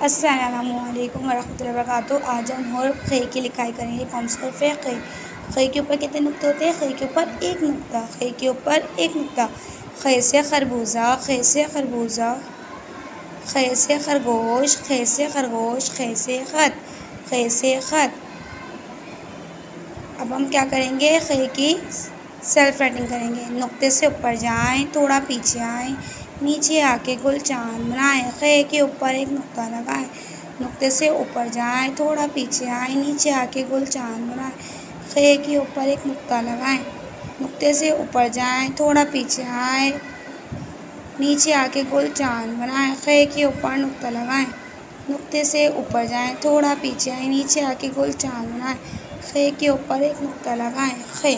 अस्सलामुअलैकुम वरहमतुल्लाहि वबरकातुहू। आज हम और ख़े की लिखाई करेंगे। कौन सा हर्फ है? ख़े। ख़े के ऊपर कितने नुक्ते होते हैं? ख़े के ऊपर एक नुक्ता। ख़े के ऊपर एक नुक्ता। ख़े से खरबूजा, ख़े से खरबूजा। ख़े से खरगोश, ख़े से खरगोश। ख़े से ख़त, ख़े से ख़त। अब हम क्या करेंगे? ख़े की सेल्फ राइटिंग करेंगे। नुक्ते से ऊपर जाएं, थोड़ा पीछे आएं, नीचे आके गुल चांद बनाएं। ख़े के ऊपर एक नुक्ता लगाएं। नुक्ते से ऊपर जाएं, थोड़ा पीछे आएं, नीचे आके गुल चांद बनाएं। ख़े के ऊपर एक नुक्ता लगाएं। नुक्ते से ऊपर जाएं, थोड़ा पीछे आएं, नीचे आके गुल चांद बनाएं। ख़े के ऊपर नुक्ता लगाएं। नुक्ते से ऊपर जाएं, थोड़ा पीछे आएं, नीचे आके गुल चांद बनाएं। ख़े के ऊपर एक नुक्ता लगाएं। ख़े।